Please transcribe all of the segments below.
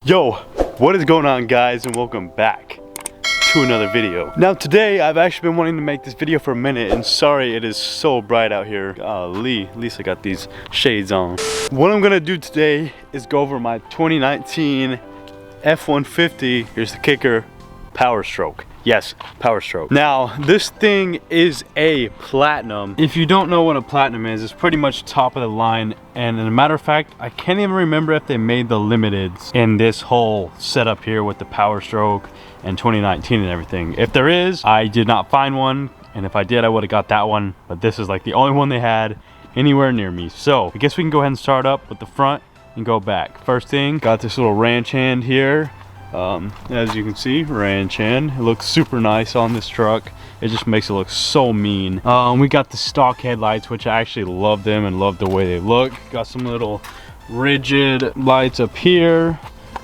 Yo, what is going on, guys, and welcome back to another video. Now today I've actually been wanting to make this video for a minute, and sorry it is so bright out here. At least I got these shades on. What I'm gonna do today is go over my 2019 F-150, here's the kicker, Powerstroke. Yes, Powerstroke. Now, this thing is a platinum. If you don't know what a platinum is, it's pretty much top of the line. And as a matter of fact, I can't even remember if they made the limiteds in this whole setup here with the Powerstroke and 2019 and everything. If there is, I did not find one. And if I did, I would have got that one. But this is like the only one they had anywhere near me. So I guess we can go ahead and start up with the front and go back. First thing, got this little ranch hand here. As you can see, ranch hand. It looks super nice on this truck. It just makes it look so mean. We got the stock headlights, which I actually love them and love the way they look. Got some little rigid lights up here.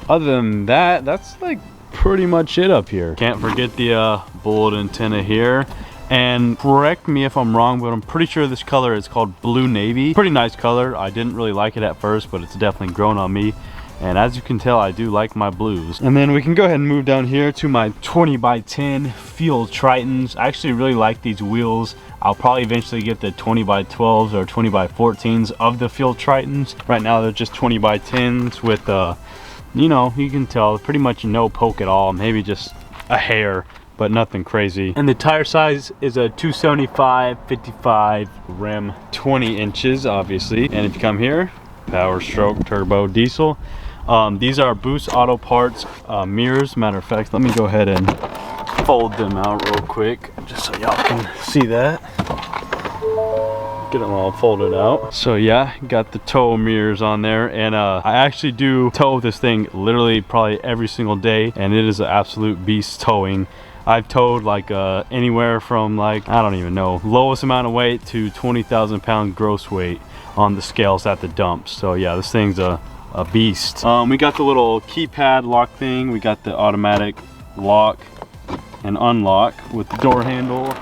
Other than that, that's like pretty much it up here. Can't forget the bullet antenna here. And correct me if I'm wrong, but I'm pretty sure this color is called blue navy. Pretty nice color. I didn't really like it at first, but it's definitely grown on me. And as you can tell, I do like my blues. And then we can go ahead and move down here to my 20x10 Field Tritons. I actually really like these wheels. I'll probably eventually get the 20x12s or 20x14s of the Field Tritons. Right now they're just 20x10s with, you know, you can tell pretty much no poke at all. Maybe just a hair, but nothing crazy. And the tire size is a 275/55 rim, 20 inches obviously. And if you come here, Powerstroke turbo diesel. These are Boost Auto Parts mirrors. Matter of fact, let me go ahead and fold them out real quick just so y'all can see that. Get them all folded out. So yeah, got the tow mirrors on there, and I actually do tow this thing literally probably every single day, and it is an absolute beast towing. I've towed like anywhere from, like, I don't even know, lowest amount of weight to 20,000 pound gross weight on the scales at the dumps. So yeah, this thing's a beast. We got the little keypad lock thing. We got the automatic lock and unlock with the door handle.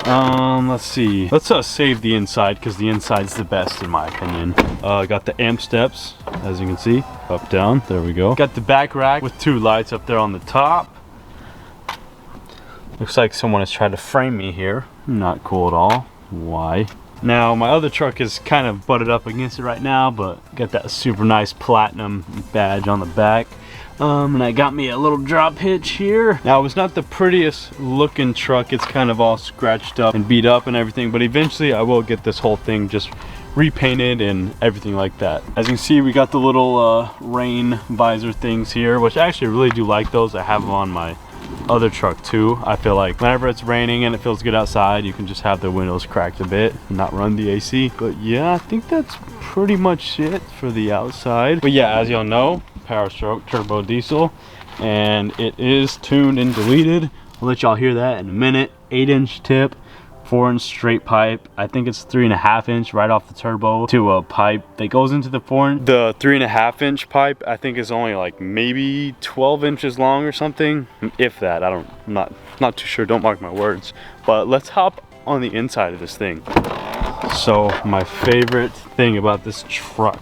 Let's see. Let's save the inside, because the inside's the best in my opinion. Got the amp steps, as you can see, up, down. There we go. Got the back rack with 2 lights up there on the top. Looks like someone has tried to frame me here. Not cool at all. Why? Now my other truck is kind of butted up against it right now, but got that super nice platinum badge on the back. And I got me a little drop hitch here. Now it's not the prettiest looking truck. It's kind of all scratched up and beat up and everything, but eventually I will get this whole thing just repainted and everything like that. As you can see, we got the little rain visor things here, which I actually really do like those. I have them on my other truck too. I feel like whenever it's raining and it feels good outside, you can just have the windows cracked a bit and not run the AC. But yeah, I think that's pretty much it for the outside. But yeah, as y'all know, Powerstroke turbo diesel, and it is tuned and deleted. I'll let y'all hear that in a minute. 8-inch tip, 4-inch straight pipe. I think it's 3.5-inch right off the turbo to a pipe that goes into the 4-inch. The 3.5-inch pipe I think is only like maybe 12 inches long or something, if that. I'm not too sure, don't mark my words. But let's hop on the inside of this thing. So my favorite thing about this truck,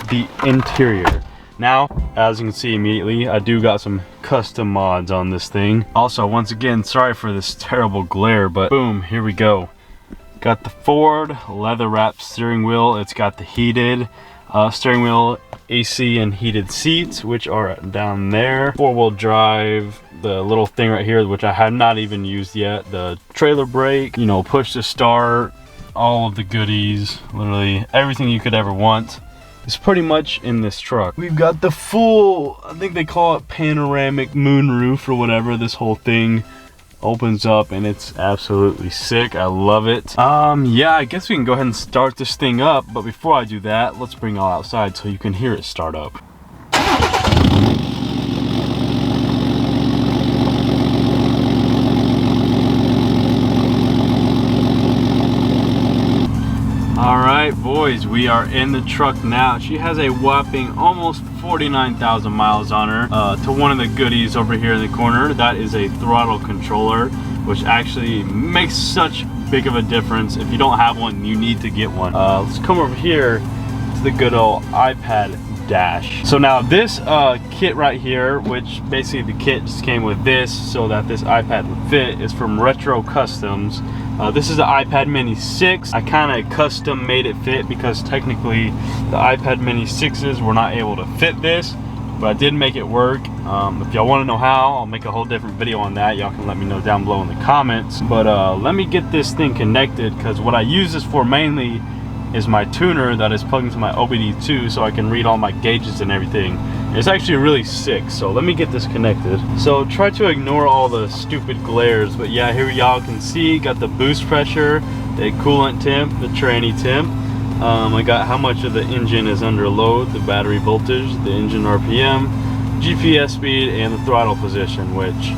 the interior. Now, as you can see immediately, I do got some custom mods on this thing. Also, once again, sorry for this terrible glare, but boom, here we go. Got the Ford leather wrapped steering wheel. It's got the heated steering wheel, AC and heated seats, which are down there. 4-wheel drive, the little thing right here, which I have not even used yet. The trailer brake, you know, push to start, all of the goodies, literally everything you could ever want. It's pretty much in this truck. We've got the full, I think they call it panoramic moonroof or whatever. This whole thing opens up and it's absolutely sick. I love it. Yeah, I guess we can go ahead and start this thing up, but before I do that, let's bring it all outside so you can hear it start up. Alright boys, we are in the truck now. She has a whopping almost 49,000 miles on her. To one of the goodies over here in the corner, that is a throttle controller, which actually makes such big of a difference. If you don't have one, you need to get one. Let's come over here to the good old iPad dash. So now this kit right here, which basically the kit just came with this so that this iPad would fit, is from Retro Customs. This is the iPad Mini 6. I kind of custom made it fit because technically the iPad Mini 6s were not able to fit this, but I did make it work. If y'all want to know how, I'll make a whole different video on that. Y'all can let me know down below in the comments. But let me get this thing connected, because what I use this for mainly is my tuner that is plugged into my OBD2 so I can read all my gauges and everything. It's actually really sick, so let me get this connected. So try to ignore all the stupid glares, but yeah, here y'all can see, got the boost pressure, the coolant temp, the tranny temp. I got how much of the engine is under load, the battery voltage, the engine RPM, GPS speed, and the throttle position, which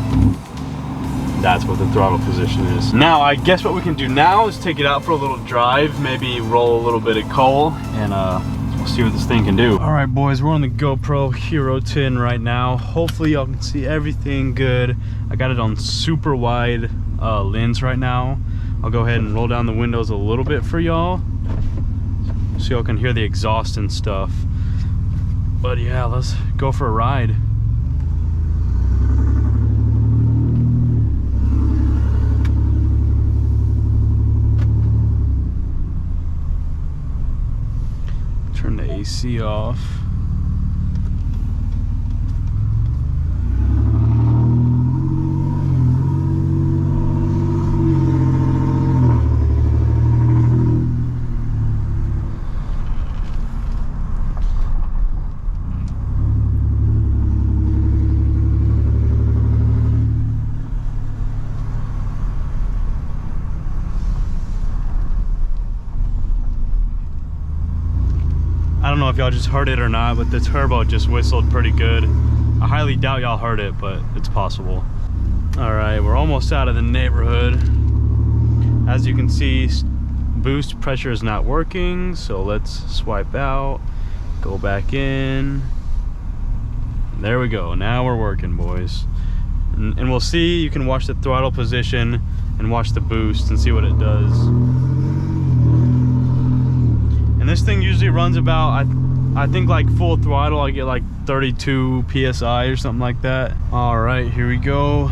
that's what the throttle position is. Now, I guess what we can do now is take it out for a little drive, maybe roll a little bit of coal, and we'll see what this thing can do. All right, boys, we're on the GoPro Hero 10 right now. Hopefully y'all can see everything good. I got it on super wide lens right now. I'll go ahead and roll down the windows a little bit for y'all so y'all can hear the exhaust and stuff. But yeah, let's go for a ride. Turn the AC off. I don't know if y'all just heard it or not, but the turbo just whistled pretty good. I highly doubt y'all heard it, but it's possible. All right, we're almost out of the neighborhood. As you can see, boost pressure is not working, so let's swipe out, go back in. There we go, now we're working, boys. And we'll see, you can watch the throttle position and watch the boost and see what it does. And this thing usually runs about, I think like full throttle, I get like 32 PSI or something like that. All right, here we go.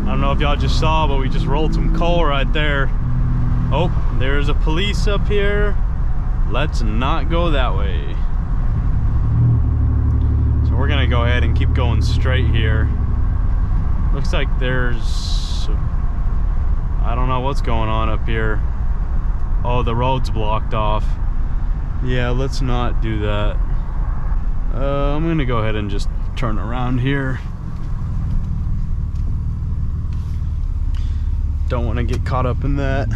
I don't know if y'all just saw, but we just rolled some coal right there. Oh, there's a police up here. Let's not go that way. We're gonna go ahead and keep going straight here. Looks like there's, I don't know what's going on up here. Oh, the road's blocked off. Yeah, let's not do that. I'm gonna go ahead and just turn around here. Don't want to get caught up in that.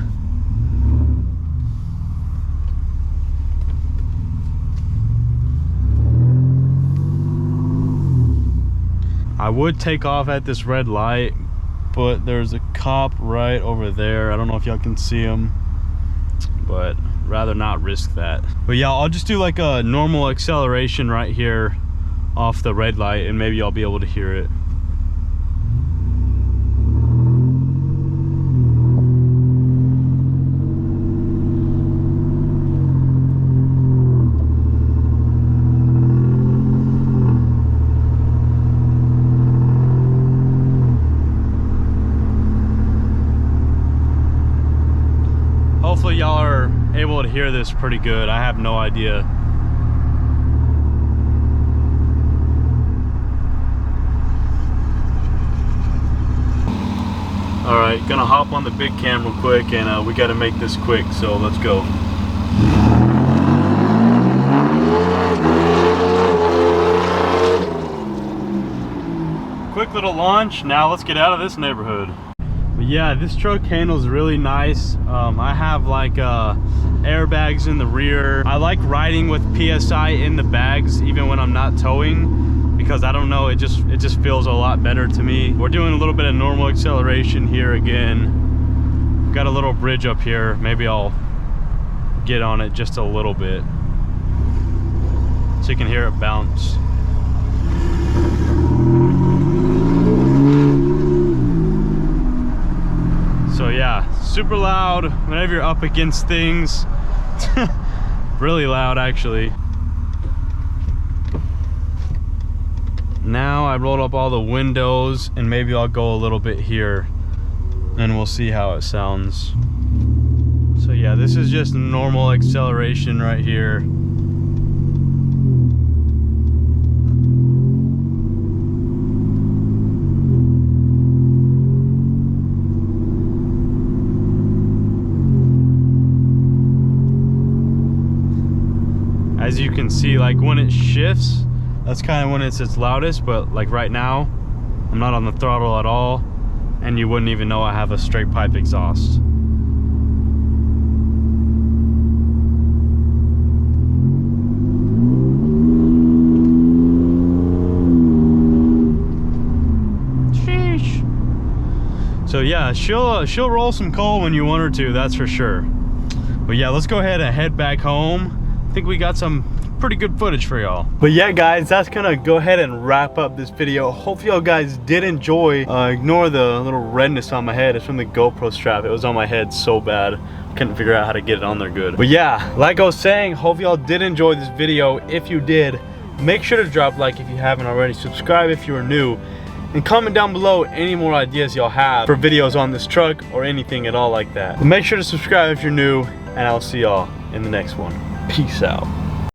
I would take off at this red light, but there's a cop right over there. I don't know if y'all can see him, but rather not risk that. But yeah, I'll just do like a normal acceleration right here off the red light, and maybe I'll be able to hear it. Hopefully y'all are able to hear this pretty good. I have no idea. All right, gonna hop on the big cam real quick, and we gotta make this quick, so let's go. Quick little launch. Now let's get out of this neighborhood. But yeah, this truck handles really nice. I have like airbags in the rear. I like riding with PSI in the bags even when I'm not towing, because I don't know, it just feels a lot better to me. We're doing a little bit of normal acceleration here again. We've got a little bridge up here. Maybe I'll get on it just a little bit so you can hear it bounce. super loud whenever you're up against things. Really loud, actually. Now I rolled up all the windows, and maybe I'll go a little bit here and we'll see how it sounds. So yeah, this is just normal acceleration right here. As you can see, like when it shifts, that's kind of when it's its loudest, but like right now, I'm not on the throttle at all, and you wouldn't even know I have a straight pipe exhaust. Sheesh. So yeah, she'll roll some coal when you want her to, that's for sure. But yeah, let's go ahead and head back home. I think we got some pretty good footage for y'all. But yeah guys, that's gonna go ahead and wrap up this video. Hopefully y'all guys did enjoy. Ignore the little redness on my head. It's from the GoPro strap. It was on my head so bad, couldn't figure out how to get it on there good. But yeah, like I was saying, hope y'all did enjoy this video. If you did, make sure to drop a like if you haven't already, subscribe if you are new, and comment down below any more ideas y'all have for videos on this truck or anything at all like that. But make sure to subscribe if you're new, and I'll see y'all in the next one. Peace out.